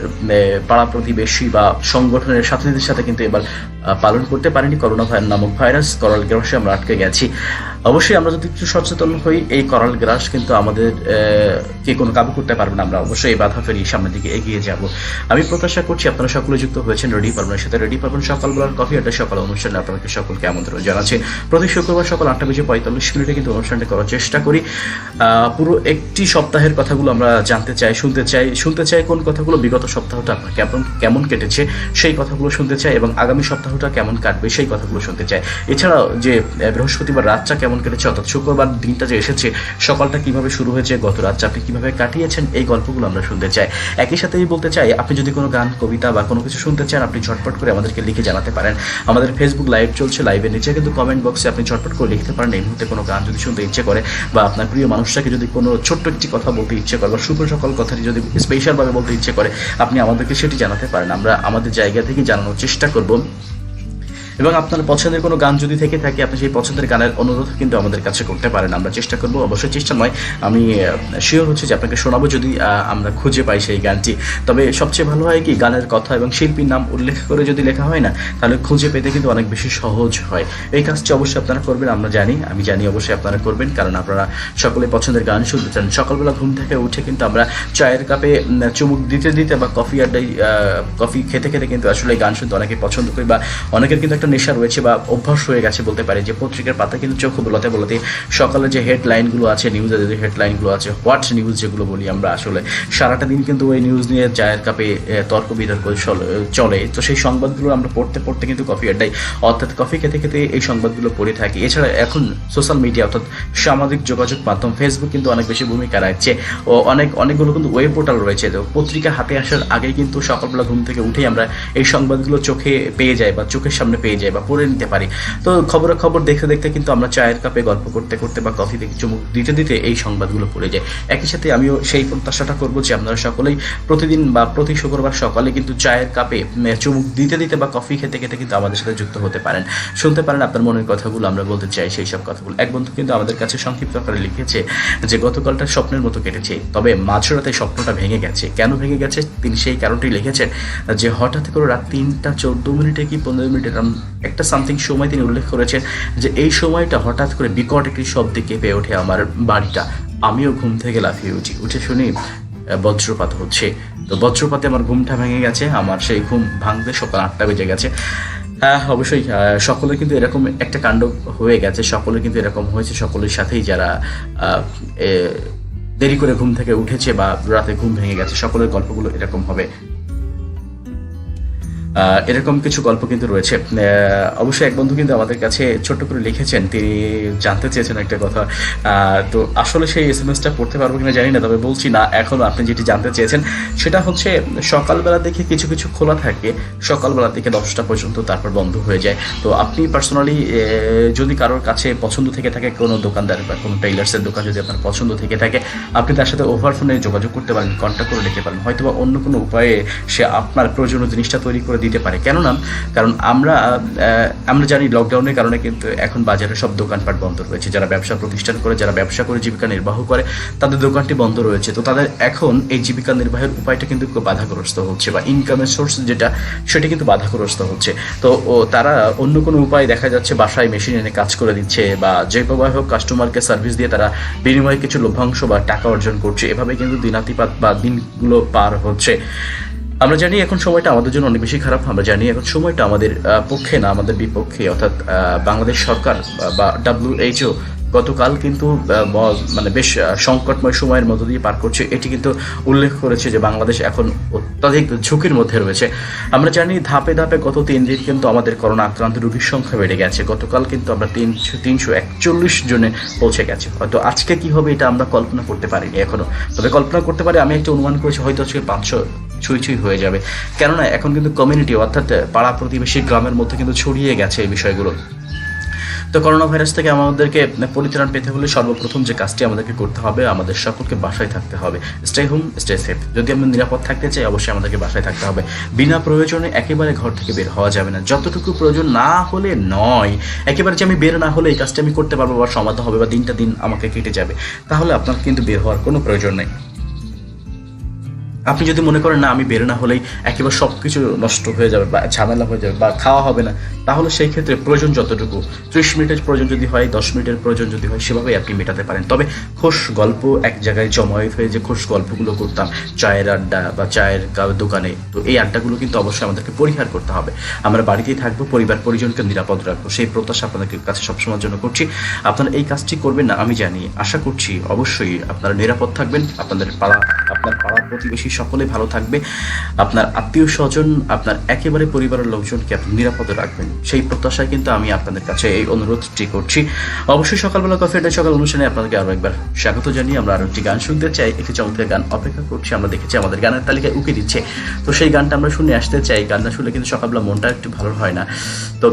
পাড়া প্রতিবেশী বা সংগঠনের সাথীদের সাথে কিন্তু এবার পালন করতে পারিনি। করোনা নামক ভাইরাস করাল গ্রাসে আমরা আটকে গেছি। অবশ্যই আমরা যদি একটু সচেতন হই, এই করাল গ্রাস কিন্তু আমাদের কে কোনো কাবু করতে পারবে না। আমরা অবশ্যই এই বাধা ফেরি সামনের দিকে এগিয়ে যাব। আমি প্রত্যাশা করছি আপনারা সকলে যুক্ত হয়েছেন রেডি পারবেনের সাথে। রেডি পারবেন সকালবেলার কফি আড্ডা সকাল অনুষ্ঠানে আপনাদেরকে সকলকে আমন্ত্রণ জানাচ্ছি। প্রতি শুক্রবার সকাল 8:45 কিন্তু অনুষ্ঠানটি করার চেষ্টা করি। পুরো একটি সপ্তাহের কথাগুলো আমরা জানতে চাই, শুনতে চাই কোন কথাগুলো বিগত সপ্তাহটা আপনার কেমন কেটেছে সেই কথাগুলো শুনতে চাই এবং আগামী সপ্তাহটা কেমন কাটবে সেই কথাগুলো শুনতে চাই। এছাড়াও যে বৃহস্পতিবার রাতটা কেমন কেটেছে, অর্থাৎ শুক্রবার দিনটা যে এসেছে সকালটা কিভাবে শুরু হয়েছে, গত রাতটা আপনি কিভাবে কাটিয়েছেন, এই গল্পগুলো আমরা শুনতে চাই। একই সাথে বলতে চাই, আপনি যদি কোনো গান, কবিতা বা কোনো কিছু শুনতে চান, আপনি ঝটপট করে আমাদেরকে লিখে জানাতে পারেন। আমাদের ফেসবুক লাইভ চলছে, লাইভের নিচে কিন্তু কমেন্ট বক্সে আপনি ঝটপট করে লিখতে পারেন এই মুহূর্তে কোনো গান যদি শুনতে ইচ্ছে করে বা আপনার প্রিয় মানুষটাকে যদি কোনো ছোট্ট একটি কথা বলতে ইচ্ছে করে বা শুভ সকাল কথাটি যদি স্পেশালভাবে বলতে ইচ্ছে করে, আপনি আমাদেরকে সেটি জানাতে পারেন। আমরা আমাদের জায়গা থেকে জানানোর চেষ্টা করব। এবং আপনার পছন্দের কোনো গান যদি থেকে থাকে, আপনি সেই পছন্দের গানের অনুরোধ কিন্তু আমাদের কাছে করতে পারেন। আমরা চেষ্টা করব, অবশ্যই চেষ্টা নয়, আমি শিওর হচ্ছে যে আপনাকে শোনাবো যদি আমরা খুঁজে পাই সেই গানটি। তবে সবচেয়ে ভালো হয় কি, গানের কথা এবং শিল্পীর নাম উল্লেখ করে যদি লেখা হয় না, তাহলে খুঁজে পেতে কিন্তু অনেক বেশি সহজ হয়। এই কাজটি অবশ্যই আপনারা করবেন, আমি জানি অবশ্যই আপনারা করবেন, কারণ আপনারা সকলে পছন্দের গান শুনতে চান। সকালবেলা ঘুম থেকে উঠে কিন্তু আমরা চায়ের কাপে চুমুক দিতে দিতে বা কফি আড্ডায় কফি খেতে খেতে কিন্তু আসলে গান শুনতে অনেকে পছন্দ করি বা অনেকের কিন্তু নেশা রয়েছে বা অভ্যাস হয়ে গেছে বলতে পারে, যে পত্রিকার পাতা কিন্তু চোখ বলতে সকালে যে হেডলাইনগুলো আছে, নিউজের যে হেডলাইনগুলো আছে, হোয়াট নিউজ যেগুলো বলি আমরা, আসলে সারাটা দিন কিন্তু ওই নিউজ নিয়ে চায়ের কাপে তর্ক বিতর্ক চলে। তো সেই সংবাদগুলো আমরা পড়তে কিন্তু কফি আড্ডায় অর্থাৎ কফি খেতে খেতে এই সংবাদগুলো পড়ে থাকি। এছাড়া এখন সোশ্যাল মিডিয়া অর্থাৎ সামাজিক যোগাযোগ মাধ্যম ফেসবুক কিন্তু অনেক বেশি ভূমিকা রাখছে ও অনেকগুলো কিন্তু ওয়েব পোর্টাল রয়েছে। তো পত্রিকা হাতে আসার আগেই কিন্তু সকালবেলা ঘুম থেকে উঠেই আমরা এই সংবাদগুলো চোখে পেয়ে যাই বা চোখের সামনে পেয়ে যাই বা পড়ে নিতে পারি। তো খবর দেখতে কিন্তু আমরা চায়ের কাপে গল্প করতে বা কফি থেকে চুমুক দিতে এই সংবাদগুলো পড়ে যায়। একই সাথে আমিও সেই প্রত্যাশাটা করবো যে আপনারা সকলেই প্রতিদিন বা প্রতি শুক্রবার সকালে কিন্তু চায়ের কাপে চুমুক দিতে বা কফি খেতে কিন্তু আমাদের সাথে যুক্ত হতে পারেন, শুনতে পারেন আপনার মনের কথাগুলো আমরা বলতে চাই সেই সব কথাগুলো। এক বন্ধু কিন্তু আমাদের কাছে সংক্ষিপ্ত আকারে লিখেছে যে গতকালটা স্বপ্নের মতো কেটেছে, তবে মাঝরাতে স্বপ্নটা ভেঙে গেছে। কেন ভেঙে গেছে তিনি সেই কারণটি লিখেছেন যে হঠাৎ করে রাত 3:14 কি 15 একটা সামথিং সময় তিনি উল্লেখ করেছেন যে এই সময়টা হঠাৎ করে বিকট একটি শব্দে কেঁপে ওঠে আমার বাড়িটা। আমিও ঘুম থেকে লাফিয়ে উঠে শুনি বজ্রপাত হচ্ছে। তো বজ্রপাতে আমার ঘুমটা ভেঙে গেছে, আমার সেই ঘুম ভাঙতে সকাল 8টা বেজে গেছে। হ্যাঁ, অবশ্যই সকলের কিন্তু এরকম একটা কাণ্ড হয়ে গেছে, সকলের কিন্তু এরকম হয়েছে, সকলের সাথেই যারা দেরি করে ঘুম থেকে উঠেছে বা রাতে ঘুম ভেঙে গেছে, সকলের গল্পগুলো এরকম হবে। এরকম কিছু গল্প কিন্তু রয়েছে। অবশ্যই এক বন্ধু কিন্তু আমাদের কাছে ছোট্ট করে লিখেছেন, তিনি জানতে চেয়েছেন একটা কথা। তো আসলে সেই SMS-টা পড়তে পারবো কিনা জানি না, তবে বলছি না এখন। আপনি যেটি জানতে চেয়েছেন সেটা হচ্ছে সকালবেলা দেখে কিছু খোলা থাকে, সকালবেলা থেকে 10টা পর্যন্ত, তারপর বন্ধ হয়ে যায়। তো আপনি পার্সোনালি যদি কারোর কাছে পছন্দ থেকে থাকে, কোনো দোকানদার বা কোনো টেইলার্সের দোকান যদি আপনার পছন্দ থেকে থাকে, আপনি তার সাথে ওভার ফোনে যোগাযোগ করতে পারেন, কন্ট্যাক্ট করে নিতে পারেন। হয়তো বা অন্য কোনো উপায়ে সে আপনার প্রয়োজনীয় জিনিসটা তৈরি করে দিতে পারে। কেননা কারণ আমরা জানি লকডাউনের কারণে কিন্তু এখন বাজারে সব দোকানপাট বন্ধ রয়েছে। যারা ব্যবসা প্রতিষ্ঠান করে, যারা ব্যবসা করে জীবিকা নির্বাহ করে, তাদের দোকানটি বন্ধ রয়েছে। তো তাদের এখন এই জীবিকা নির্বাহের উপায়টা কিন্তু বাধাগ্রস্ত হচ্ছে, বা ইনকামের সোর্স যেটা সেটা কিন্তু বাধাগ্রস্ত হচ্ছে। তো তারা অন্য কোনো উপায় দেখা যাচ্ছে বাসায় মেশিন এনে কাজ করে দিচ্ছে, বা যেভাবে হোক কাস্টমারকে সার্ভিস দিয়ে তারা বিনিময়ে কিছু লভ্যাংশ বা টাকা অর্জন করছে। এভাবে কিন্তু দিনাতিপাত বা দিনগুলো পার হচ্ছে। আমরা জানি এখন সময়টা আমাদের জন্য অনেক বেশি খারাপ। আমরা জানি এখন সময়টা আমাদের পক্ষে না, আমাদের বিপক্ষে। অর্থাৎ বাংলাদেশ সরকার বা WHO গতকাল কিন্তু মানে বেশ সংকটময় সময়ের মধ্য দিয়ে পার করছে। এটি কিন্তু উল্লেখ করেছে যে বাংলাদেশ এখন অত্যাধিক ঝুঁকির মধ্যে রয়েছে। আমরা জানি ধাপে ধাপে গত 3 দিন কিন্তু আমাদের করোনা আক্রান্ত রোগীর সংখ্যা বেড়ে গেছে। গতকাল কিন্তু আমরা 341 জনে পৌঁছে গেছে। হয়তো আজকে কি হবে এটা আমরা কল্পনা করতে পারিনি এখনো, তবে কল্পনা করতে পারি, আমি একটা অনুমান করেছি হয়তো আজকে 500 ছুঁই হয়ে যাবে। কেননা এখন কিন্তু কমিউনিটি অর্থাৎ পাড়া প্রতিবেশী গ্রামের মধ্যে কিন্তু ছড়িয়ে গেছে এই বিষয়গুলো। তো করোনা ভাইরাস থেকে আমাদেরকে পরিত্রাণ পেতে হলে সর্বপ্রথম যে কাজটি আমাদেরকে করতে হবে, আমাদের সকলকে বাসায় থাকতে হবে। Stay home, stay safe. যদি আমরা নিরাপদ থাকতে চাই, অবশ্যই আমাদেরকে বাসায় থাকতে হবে। বিনা প্রয়োজনে একেবারে ঘর থেকে বের হওয়া যাবে না। যতটুকু প্রয়োজন না হলে নয়, একেবারে যে আমি বের না হলে এই কাজটা আমি করতে পারবো বা সমাধান হবে বা দিন আমাকে কেটে যাবে, তাহলে আপনার কিন্তু বের হওয়ার কোনো প্রয়োজন নেই। আপনি যদি মনে করেন না আমি বের না হলেই একেবারে সব কিছু নষ্ট হয়ে যাবে বা ঝামেলা হয়ে যাবে বা খাওয়া হবে না, তাহলে সেই ক্ষেত্রে প্রয়োজন যতটুকু 30 মিনিটের প্রয়োজন যদি হয়, 10 মিনিটের প্রয়োজন যদি হয়, সেভাবেই আপনি মেটাতে পারেন। তবে খোশ গল্প এক জায়গায় জমায়েত হয়ে যে খোশ গল্পগুলো করতাম চায়ের আড্ডা বা চায়ের দোকানে, তো এই আড্ডাগুলো কিন্তু অবশ্যই আমাদেরকে পরিহার করতে হবে। আমরা বাড়িতেই থাকবো, পরিবার পরিজনকে নিরাপদ রাখবো, সেই প্রত্যাশা আপনাদের কাছে সবসময়ের জন্য করছি। আপনারা এই কাজটি করবেন না আমি জানি, আশা করছি অবশ্যই আপনারা নিরাপদ থাকবেন। আপনার পাড়া প্রতিবেশী সকলে ভালো থাকবে, আপনার আত্মীয় স্বজন, আপনার একেবারে পরিবারের লোকজনকে আপনি নিরাপদে রাখবেন, সেই প্রত্যাশায় কিন্তু আমি আপনাদের কাছে এই অনুরোধটি করছি। অবশ্যই সকালবেলা কফি আড্ডা সকাল অনুষ্ঠানে আপনাদেরকে আরও একবার স্বাগত জানিয়ে আমরা আরও একটি গান শুনতে চাই। একটি চমৎকার গান অপেক্ষা করছি, আমরা দেখেছি আমাদের গানের তালিকায় উকে দিচ্ছে, তো সেই গানটা আমরা শুনে আসতে চাই। গানটা শুনলে কিন্তু সকালবেলা মনটা একটু ভালো হয় না, তো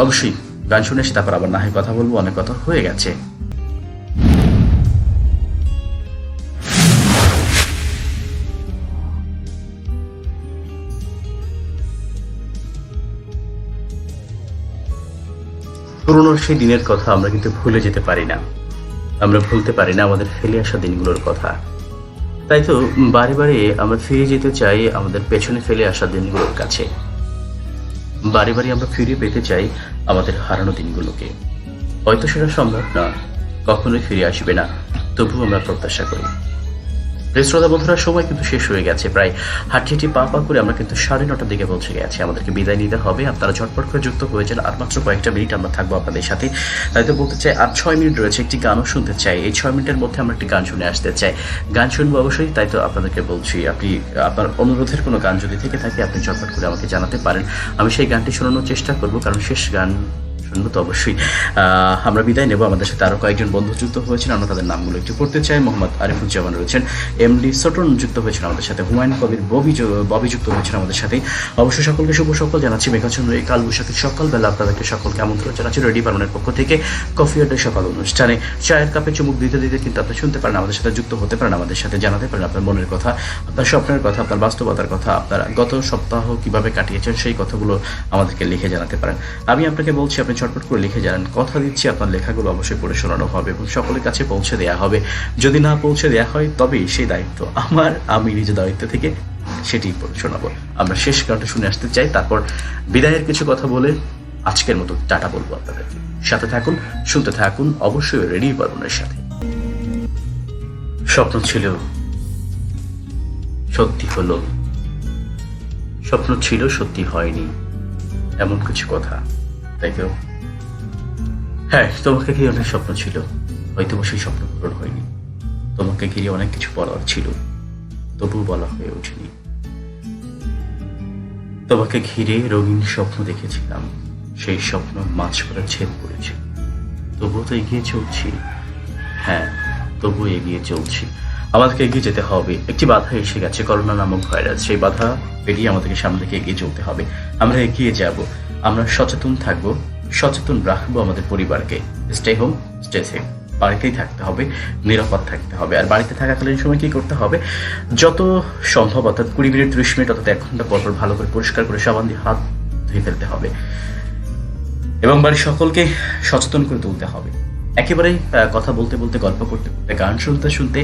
অবশ্যই গান শুনে এসে তারপর আবার না হয় কথা বলবো, অনেক কথা হয়ে গেছে। পুরোনো সেই দিনের কথা আমরা কিন্তু ভুলে যেতে পারি না, আমরা ভুলতে পারি না আমাদের ফেলে আসা দিনগুলোর কথা। তাই তো বারে বারে আমরা ফিরে যেতে চাই আমাদের পেছনে ফেলে আসা দিনগুলোর কাছে। বারে বারে আমরা ফিরে পেতে চাই আমাদের হারানো দিনগুলোকে। হয়তো সেটা সম্ভব না, কখনোই ফিরে আসবে না, তবুও আমরা প্রত্যাশা করি। শ্রোতা বন্ধুরা, সময় কিন্তু শেষ হয়ে গেছে, প্রায় হাঁটি পা করে আমরা কিন্তু 9:30টার দিকে পৌঁছে গেছি। আমাদেরকে বিদায় নিতে হবে। আপনারা ঝটপট করে যুক্ত হয়েছেন, আর মাত্র কয়েকটা মিনিট আমরা থাকবো আপনাদের সাথে। তাই তো বলতে চাই আর 6 মিনিট রয়েছে, একটি গানও শুনতে চাই। এই 6 মিনিটের মধ্যে আমরা একটি গান শুনে আসতে চাই, গান শুনবো অবশ্যই। তাই তো আপনাদেরকে বলছি, আপনি আপনার অনুরোধের কোনো গান যদি থেকে থাকে আপনি ঝটপট করে আমাকে জানাতে পারেন, আমি সেই গানটি শোনানোর চেষ্টা করবো, কারণ শেষ গান শুনবো তো অবশ্যই। আমরা বিদায় নেব। আমাদের সাথে আরও কয়েকজন বন্ধু যুক্ত হয়েছেন, আমরা তাদের নামগুলো একটু পড়তে চাই। মোহাম্মদ আরিফুজ্জামান রয়েছেন, MD সটন যুক্ত হয়েছেন আমাদের সাথে, হুমায়ুন কবির ববি যুক্ত হয়েছেন আমাদের সাথে। অবশ্যই সকলকে শুভ সকাল জানাচ্ছি। মেঘাচ্ছন্ন এই কাল বৈশাখীর সকালবেলা আপনাদেরকে সকলকে আমন্ত্রণ জানাচ্ছি রেডি পালনের পক্ষ থেকে কফি আড্ডা সকাল অনুষ্ঠানে। চায়ের কাপে চুমুক দিতে দিতে কিন্তু আপনি শুনতে পারেন, আমাদের সাথে যুক্ত হতে পারেন, আমাদের সাথে জানাতে পারেন আপনার মনের কথা, আপনার স্বপ্নের কথা, আপনার বাস্তবতার কথা, আপনার গত সপ্তাহ কিভাবে কাটিয়েছেন সেই কথাগুলো আমাদেরকে লিখে জানাতে পারেন। আমি আপনাকে বলছি আপনি চটপট করে লিখে জানান, কথা দিচ্ছি আপনার লেখাগুলো অবশ্যই পড়ে শোনানো হবে এবং সকলের কাছে পৌঁছে দেওয়া হবে। যদি না পৌঁছে দেওয়া হয় তবেই সেই দায়িত্ব আমি নিজের দায়িত্ব থেকে সেটি পড়ে শোনাবো। আমরা শেষ গানটা শুনে আসতে চাই, তারপর বিদায়ের কিছু কথা বলে আজকের মতো টাটা বলবো আপনাদেরকে। সাথে থাকুন, শুনতে থাকুন অবশ্যই রেডি পালনের সাথে। স্বপ্ন ছিল, সত্যি হলো, স্বপ্ন ছিল সত্যি হয়নি, এমন কিছু কথা। তাই তো হ্যাঁ, তোমাকে ঘিরে অনেক স্বপ্ন ছিল, হয়তো সেই স্বপ্ন পূরণ হয়নি। তোমাকে ঘিরে অনেক কিছু বলার ছিল, তবুও বলা হয়ে ওঠেনি। তোমাকে ঘিরে রঙিন স্বপ্ন দেখেছিলাম, সেই স্বপ্ন মাঝপথে ছেদ পড়েছে। তবুও তো এগিয়ে চলছি, হ্যাঁ তবুও এগিয়ে চলছি। আমাদেরকে এগিয়ে যেতে হবে। একটি বাধা এসে গেছে, করোনা নামক ভাইরাস। সেই বাধা পেরিয়ে আমাদেরকে সামনে থেকে এগিয়ে চলতে হবে। আমরা এগিয়ে যাব, আমরা সচেতন থাকবো, সচেতন রাখবো আমাদের পরিবারকে। Stay home, stay safe. বাড়িতেই থাকতে হবে, নিরাপদ থাকতে হবে। আর বাড়িতে থাকাকালীন সময় কি করতে হবে, যত সম্ভব অর্থাৎ 20 মিনিট 30 মিনিট অর্থাৎ 1 ঘন্টা পর পর ভালো করে পরিষ্কার করে সাবান দিয়ে হাত ধুয়ে ফেলতে হবে এবং বাড়ির সকলকে সচেতন করে তুলতে হবে। একেবারেই কথা বলতে বলতে, গল্প করতে করতে, গান শুনতে শুনতে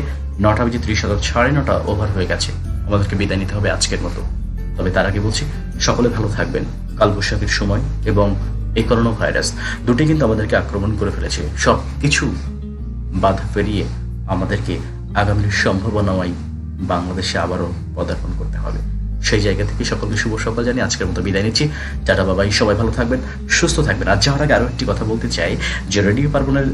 9:30 9:30 ওভার হয়ে গেছে। আমাদেরকে বিদায় নিতে হবে আজকের মতো। তবে তার আগে বলছি, সকলে ভালো থাকবেন। কালবৈশাখীর সময় এবং এই করোনা ভাইরাস দুটি কিন্তু আমাদেরকে আক্রমণ করে ফেলেছে। সব কিছু বাধা পেরিয়ে আমাদেরকে আগামীর সম্ভাবনাময় বাংলাদেশে আবারও পদার্পণ করতে হবে। সেই জায়গা থেকে সকলকে শুভ সকাল জানিয়ে আজকের মতো বিদায় নিচ্ছি। টাটা বাবাই, সবাই ভালো থাকবেন, সুস্থ থাকবেন। আর যাওয়ার আগে আরও একটি কথা বলতে চাই যে রেডিও পার্বণের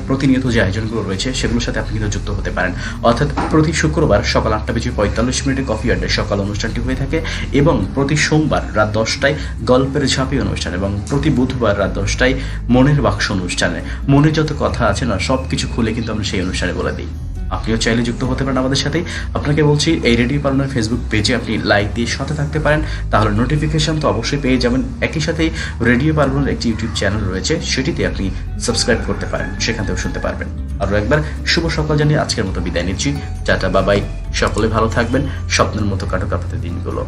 প্রতিনিয়ত যে আয়োজনগুলো রয়েছে সেগুলোর সাথে আপনি কিন্তু যুক্ত হতে পারেন। অর্থাৎ প্রতি শুক্রবার সকাল 8:45 কফি আড্ডায় সকাল অনুষ্ঠানটি হয়ে থাকে এবং প্রতি সোমবার রাত 10টায় গল্পের ঝাঁপি অনুষ্ঠান এবং প্রতি বুধবার রাত 10টায় মনের বাক্স অনুষ্ঠানে মনে যত কথা আছে না সব কিছু খুলে কিন্তু আমরা সেই অনুষ্ঠানে বলে দিই। আপনিও চাইলে যুক্ত হতে পারেন আমাদের সাথেই। আপনাকে বলছি, এই রেডিও পার্বণের ফেসবুক পেজে আপনি লাইক দিয়ে সাথে থাকতে পারেন, তাহলে নোটিফিকেশন তো অবশ্যই পেয়ে যাবেন। একই সাথে রেডিও পার্বণের একটি ইউটিউব চ্যানেল রয়েছে, সেটিতে আপনি সাবস্ক্রাইব করতে পারেন, সেখান থেকেও শুনতে পারবেন। আরও একবার শুভ সকাল জানিয়ে আজকের মতো বিদায় নিচ্ছি। টাটা বাবাই, সকলে ভালো থাকবেন, স্বপ্নের মতো কাটুক আপনাদের দিনগুলো।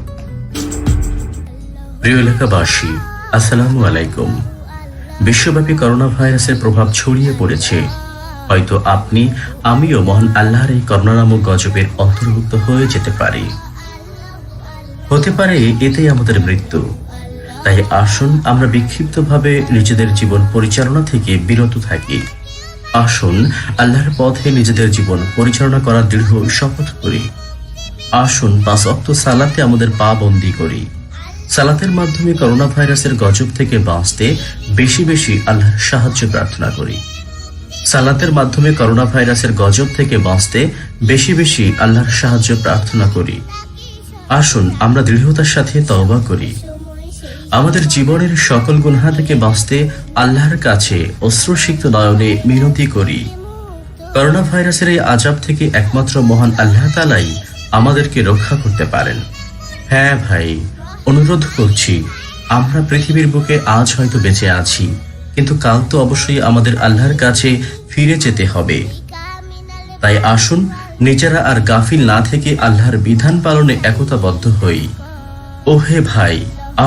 প্রিয় এলাকাবাসী, আসসালামু আলাইকুম। বিশ্বব্যাপী করোনা ভাইরাসের প্রভাব ছড়িয়ে পড়েছে। হয়তো আপনি, আমিও মহান আল্লাহর এই করোনা নামক গজবের অন্তর্ভুক্ত হয়ে যেতে পারি। হতে পারে এতেই আমাদের মৃত্যু। তাই আসুন আমরা বিক্ষিপ্তভাবে নিজেদের জীবন পরিচালনা থেকে বিরত থাকি। আসুন আল্লাহর পথে নিজেদের জীবন পরিচালনা করার দৃঢ় শপথ করি। আসুন 5 ওয়াক্ত সালাতে আমাদের পা বন্দী করি। সালাতের মাধ্যমে করোনা ভাইরাসের গজব থেকে বাঁচতে বেশি বেশি আল্লাহর সাহায্য প্রার্থনা করি। সালাতের মাধ্যমে করোনা ভাইরাসের গজব থেকে বাঁচতে বেশি বেশি আল্লাহর সাহায্য প্রার্থনা করি। আসুন আমরা দৃঢ়তার সাথে তওবা করি। আমাদের জীবনের সকল গুনাহ থেকে বাঁচতে আল্লাহর কাছে অশ্রুসিক্ত নয়নে মিনতি করি। করোনা ভাইরাসের এই আযাব থেকে একমাত্র মহান আল্লাহ তাআলাই আমাদেরকে রক্ষা করতে পারেন। হ্যাঁ ভাই, অনুরোধ করছি, আমরা পৃথিবীর বুকে আজ হয়তো বেঁচে আছি, কিন্তু কাল তো অবশ্যই আমাদের আল্লাহর কাছে ফিরে যেতে হবে। তাই আসুন নিজেরা আর গাফিল না থেকে আল্লাহর বিধান পালনে একতাবদ্ধ হই। ওহে ভাই,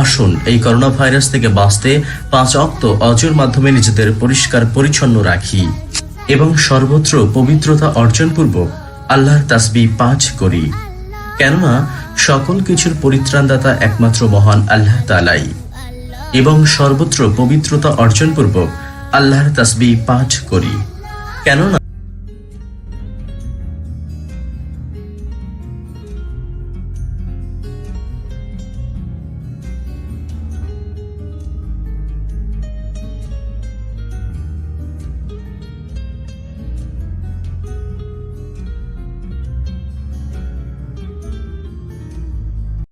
আসুন এই করোনা ভাইরাস থেকে বাঁচতে 5 ওয়াক্ত অজর মাধ্যমে নিজেদের পরিষ্কার পরিচ্ছন্ন রাখি এবং সর্বত্র পবিত্রতা অর্জনপূর্বক আল্লাহর তাসবিহ পাঠ করি। কেননা সকল কিছুর পরিত্রাণদাতা একমাত্র মহান আল্লাহ তাআলাই, এবং সর্বত্র পবিত্রতা অর্জনপূর্বক আল্লাহর তাসবিহ পাঠ করি। কেননা